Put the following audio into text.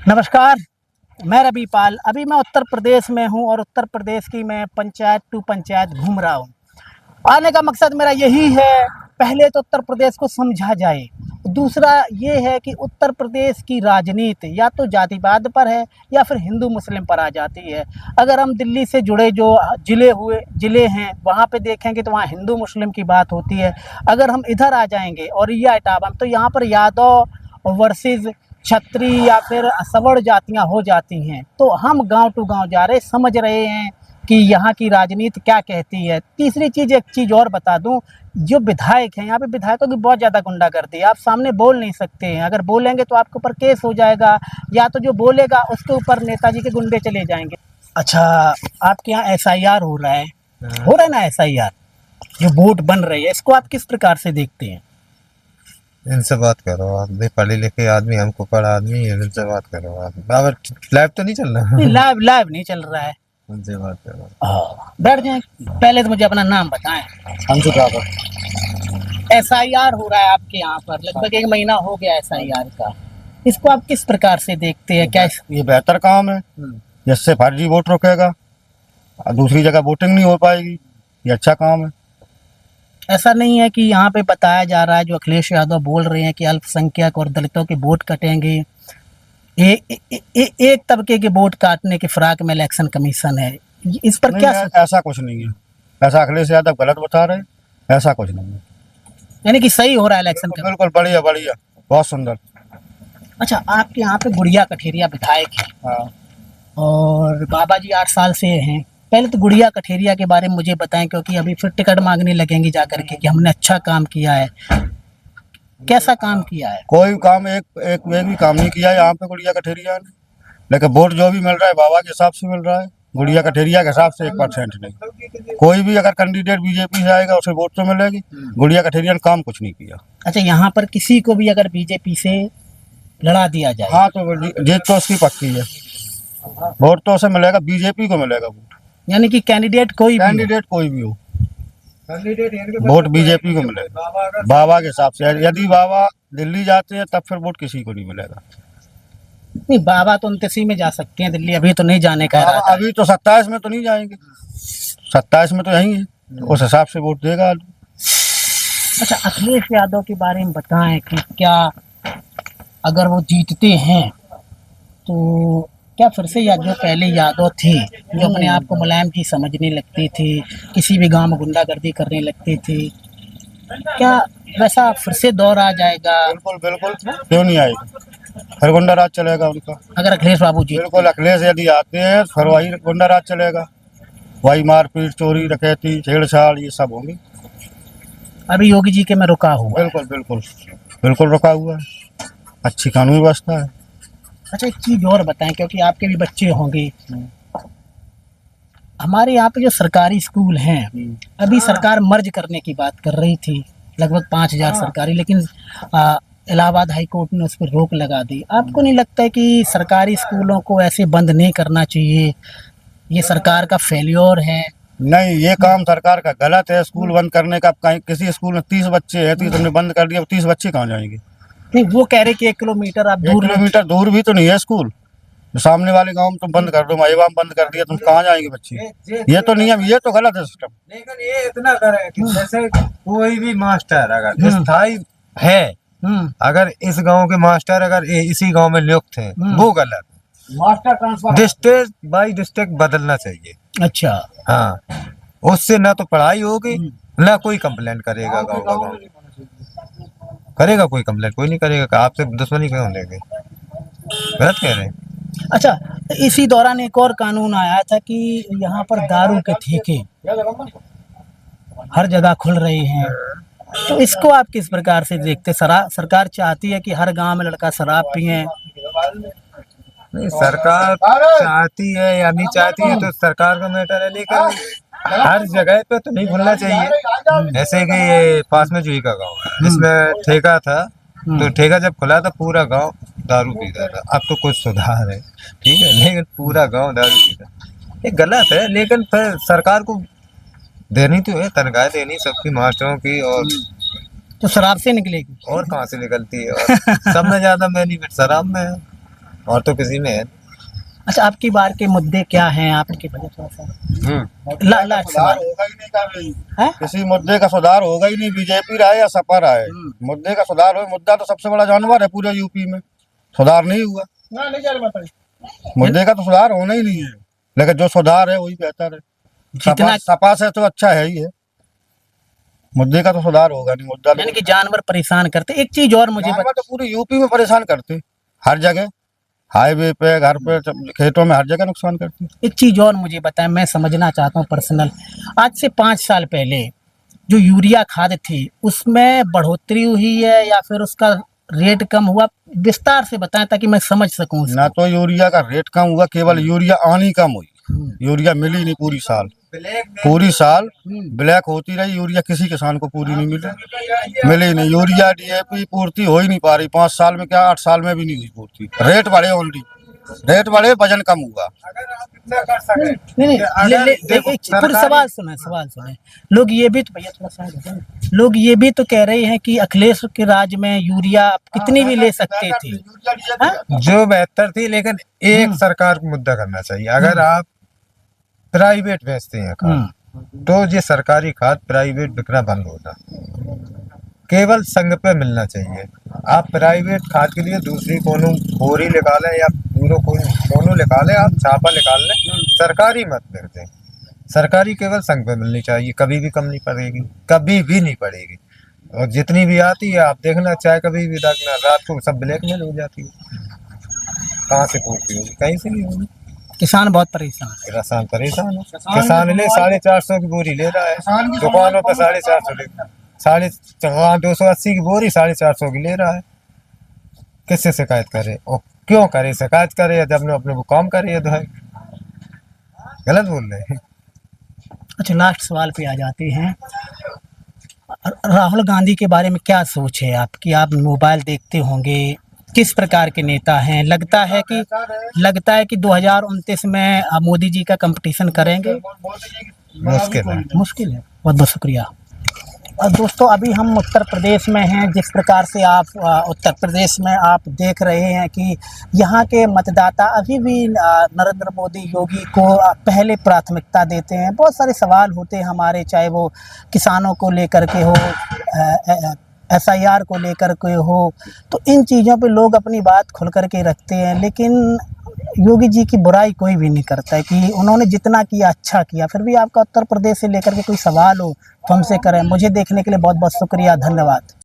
नमस्कार, मैं रवि पाल। अभी मैं उत्तर प्रदेश में हूँ और उत्तर प्रदेश की मैं पंचायत टू पंचायत घूम रहा हूँ। आने का मकसद मेरा यही है, पहले तो उत्तर प्रदेश को समझा जाए। दूसरा ये है कि उत्तर प्रदेश की राजनीति या तो जातिवाद पर है या फिर हिंदू मुस्लिम पर आ जाती है। अगर हम दिल्ली से जुड़े जो ज़िले हैं वहाँ पे देखेंगे तो वहाँ हिंदू मुस्लिम की बात होती है। अगर हम इधर आ जाएंगे और ये इटावा तो यहाँ पर यादव वर्सेस क्षत्रिय या फिर सवर्ण जातियाँ हो जाती हैं। तो हम गांव टू गांव जा रहे, समझ रहे हैं कि यहाँ की राजनीति क्या कहती है। तीसरी चीज़, एक चीज़ और बता दूं, जो विधायक हैं यहाँ पे, विधायकों की बहुत ज़्यादा गुंडागर्दी है। आप सामने बोल नहीं सकते हैं, अगर बोलेंगे तो आपके ऊपर केस हो जाएगा, या तो जो बोलेगा उसके ऊपर नेताजी के गुंडे चले जाएंगे। अच्छा, आपके यहाँ SIR हो रहा है, हो रहा है ना SIR, जो वोट बन रही है, इसको आप किस प्रकार से देखते हैं? इनसे बात करो आप, भी पढ़े लिखे आदमी, हमको पढ़ा आदमी है, इनसे बात करो आप। बाबर लाइव तो नहीं चल रहा? नहीं, लाइव नहीं चल रहा है। उनसे बात करो। बैठ जाए, पहले तो मुझे अपना नाम बताएं। हमसे क्या करो? SIR हो रहा है आपके यहाँ पर, लगभग 1 महीना हो गया SIR का, इसको आप किस प्रकार से देखते हैं? क्या ये बेहतर काम है, जिससे फर्जी वोट रुकेगा, दूसरी जगह वोटिंग नहीं हो पाएगी। ये अच्छा काम है। ऐसा नहीं है कि यहाँ पे बताया जा रहा है, जो अखिलेश यादव बोल रहे हैं कि अल्पसंख्यक और दलितों के वोट कटेंगे, एक तबके के वोट काटने के फिराक में इलेक्शन कमीशन है, इस पर क्या? ऐसा कुछ नहीं है, ऐसा अखिलेश यादव गलत बता रहे हैं, ऐसा कुछ नहीं है। यानी कि सही हो रहा है इलेक्शन का? बिल्कुल बढ़िया बढ़िया, बहुत सुंदर। अच्छा, आपके यहाँ पे गुड़िया कठेरिया विधायक है। हाँ। और बाबा जी 8 साल से हैं। पहले तो गुड़िया कठेरिया के बारे में मुझे बताएं, क्योंकि अभी फिर टिकट मांगने लगेंगे जाकर के कि हमने अच्छा काम किया है। कैसा काम किया है? कोई काम एक भी काम नहीं किया यहाँ पे गुड़िया कठेरिया ने, लेकिन वोट जो भी मिल रहा है बाबा के हिसाब से मिल रहा है, गुड़िया कठेरिया के हिसाब से 1% नहीं। कोई भी अगर कैंडिडेट बीजेपी से आएगा उसे वोट तो मिलेगी, गुड़िया कठेरिया ने काम कुछ नहीं किया। अच्छा, यहाँ पर किसी को भी अगर बीजेपी से लड़ा दिया जाए? हाँ, तो जीत तो उसकी पक्की है, वोट तो उसे मिलेगा, बीजेपी को मिलेगा वोट। यानी कि कैंडिडेट कोई भी हो, वोट बीजेपी को मिलेगा बाबा के हिसाब से। यदि बाबा दिल्ली जाते हैं तब फिर वोट किसी को नहीं मिलेगा। नहीं, बाबा तो 29 में जा सकते हैं दिल्ली, अभी तो नहीं जाने का इरादा है। अभी तो 27 में तो नहीं जाएंगे, 27 में तो यही है, तो उस हिसाब से वोट देगा। अच्छा, अखिलेश यादव के बारे में बताएं कि क्या अगर वो जीतते हैं तो क्या फिर से, या जो पहले यादव थे जो अपने आप को मुलायम जी समझने लगते थे, किसी भी गांव में गुंडागर्दी करने लगते थे, क्या वैसा फिर से दौर आ जाएगा? बिल्कुल बिल्कुल, क्यों नहीं आएगा, फिर गुंडा राज चलेगा उनका। अगर अखिलेश बाबू जी? बिल्कुल, अखिलेश यदि आते हैं फिर वही गुंडा राज चलेगा, वही मारपीट, चोरी, डकैती, छेड़छाड़, ये सब होंगी। अभी योगी जी के में रुका हुआ? बिल्कुल बिल्कुल बिल्कुल रुका हुआ है, अच्छी कानूनी व्यवस्था है। अच्छा, एक चीज़ और बताएं, क्योंकि आपके भी बच्चे होंगे। हमारे यहाँ पे जो सरकारी स्कूल हैं, अभी सरकार मर्ज करने की बात कर रही थी, लगभग 5000 सरकारी, लेकिन इलाहाबाद हाई कोर्ट ने उस पर रोक लगा दी। आपको नहीं लगता है कि सरकारी स्कूलों को ऐसे बंद नहीं करना चाहिए, ये सरकार का फेल्योर है? नहीं, ये काम सरकार का गलत है, स्कूल बंद करने का। कहीं किसी स्कूल में 30 बच्चे हैं, 30 तुमने बंद कर दिया, 30 बच्चे कहाँ जाएंगे? नहीं, वो कह रहे कि 1 किलोमीटर आप दूर, 1 किलोमीटर दूर भी तो नहीं है स्कूल, सामने वाले गांव में तुम बंद कर दो, माईवाम बंद कर दिया, तुम कहाँ जाएंगे बच्चे? ये तो नियम, ये तो गलत है सिस्टम। लेकिन ये इतना करे कि जैसे कोई भी मास्टर अगर स्थायी है, अगर इस गांव के मास्टर अगर इसी गांव में नियुक्त हैं, वो गलत है। Master transfer district by district बदलना चाहिए। अच्छा, हाँ, उससे ना तो पढ़ाई होगी, ना कोई कंप्लेंट करेगा गांव का गांव करेगा, कोई कंप्लेंट कोई नहीं करेगा, आपसे दुश्मनी क्यों लेंगे? गलत कह रहे हैं। अच्छा, इसी दौरान एक और कानून आया था कि यहाँ पर दारू के ठेके हर जगह खुल रहे हैं, तो इसको आप किस प्रकार से देखते? सरकार चाहती है कि हर गांव में लड़का शराब पिए? नहीं, सरकार चाहती है या नहीं चाहती है तो सरकार का मैटर है, लेकिन हर जगह पे तो नहीं खुलना चाहिए। जैसे कि ये पास में जुही का गाँव है, जिसमें ठेका था, तो ठेका जब खुला था पूरा गांव दारू पीता था। अब तो कुछ सुधार है, ठीक है, लेकिन पूरा गांव दारू पीता, ये गलत है। लेकिन फिर सरकार को देनी तो है, तनख्वाह देनी सबकी, मास्टरों की, और तो शराब से निकलेगी? और कहाँ से निकलती है? और सब में ज्यादा बेनिफिट शराब में है, और तो किसी में है अच्छा, आपकी बार के मुद्दे क्या हैं? आपके बजट थोड़ा सा लास्ट सुधार सवाल होगा ही नहीं कभी। है। किसी मुद्दे का सुधार होगा ही नहीं, बीजेपी रहे या सपा रहे। मुद्दे का सुधार हो, मुद्दा तो सबसे बड़ा जानवर है पूरे यूपी में, सुधार नहीं हुआ। मुद्दे का तो सुधार होना ही नहीं है, लेकिन जो सुधार है वही बेहतर है। जितना सपा से तो अच्छा है ही है, मुद्दे का तो सुधार होगा नहीं। मुद्दा यानी कि जानवर परेशान करते। एक चीज और मुझे जानवर तो पूरे यूपी में परेशान करते, हर जगह, हाईवे पे, घर पे, खेतों में, हर जगह नुकसान करते। एक चीज और मुझे बताएं, मैं समझना चाहता हूँ पर्सनल। आज से 5 साल पहले जो यूरिया खाद थी उसमें बढ़ोतरी हुई है या फिर उसका रेट कम हुआ? विस्तार से बताएं ताकि मैं समझ सकूं उसको। ना तो यूरिया का रेट कम हुआ, केवल यूरिया आनी कम हुई। यूरिया मिली नहीं पूरी साल, पूरी साल ब्लैक होती रही यूरिया, किसी किसान को पूरी नहीं मिली नहीं। यूरिया डीएपी पूर्ति हो ही नहीं पा रही 5 साल में, क्या 8 साल में भी नहीं हुई पूर्ति। रेट बढ़े, ओनली रेट बढ़े, वजन कम हुआ। नहीं, पूरी सवाल सुने। लोग ये भी तो, भैया थोड़ा सा इधर है। लोग ये भी तो कह रहे हैं कि अखिलेश के राज में यूरिया आप कितनी भी ले सकते थे। हाँ? जो बेहतर थी, लेकिन एक सरकार को मुद्दा करना चाहिए। अगर आप प्राइवेट बेचते हैं खाद, तो ये सरकारी खाद प्राइवेट बिकना बंद होना, केवल संघ पे मिलना चाहिए। आप प्राइवेट खाद के लिए दूसरी कोनो बोरी निकालें या पूरा कोनो निकालें, आप छापा निकाल लें, सरकारी मत कर दें। सरकारी केवल संघ पे मिलनी चाहिए, कभी भी कम नहीं पड़ेगी, कभी भी नहीं पड़ेगी। और जितनी भी आती है आप देखना, चाहे कभी भी देखना, रात को सब ब्लैकमेल हो जाती है। कहाँ से पूर्ति होगी? कहीं से नहीं होगी। किसान बहुत परेशान है। किसान परेशान है। किसान ले 450 की बोरी ले रहा है, दुकानों पर 450 ले, 280 की बोरी 450 की ले रहा है। किससे शिकायत करे और क्यों करे? शिकायत करे जब अपने वो काम करे, ये तो है गलत बोल रहे हैं। अच्छा, लास्ट सवाल पे आ जाते हैं। राहुल गांधी के बारे में क्या सोच है आपकी? आप मोबाइल देखते होंगे, किस प्रकार के नेता हैं? लगता है कि 2029 में मोदी जी का कंपटीशन करेंगे? मुश्किल है। मुश्किल है। बहुत बहुत शुक्रिया। और दोस्तों, अभी हम उत्तर प्रदेश में हैं। जिस प्रकार से आप उत्तर प्रदेश में आप देख रहे हैं कि यहाँ के मतदाता अभी भी नरेंद्र मोदी, योगी को पहले प्राथमिकता देते हैं। बहुत सारे सवाल होते हैं हमारे, चाहे वो किसानों को लेकर के हो, SIR को लेकर के हो, तो इन चीज़ों पे लोग अपनी बात खुल कर के रखते हैं। लेकिन योगी जी की बुराई कोई भी नहीं करता है कि उन्होंने जितना किया अच्छा किया। फिर भी आपका उत्तर प्रदेश से लेकर के कोई सवाल हो तो हमसे करें। मुझे देखने के लिए बहुत बहुत शुक्रिया, धन्यवाद।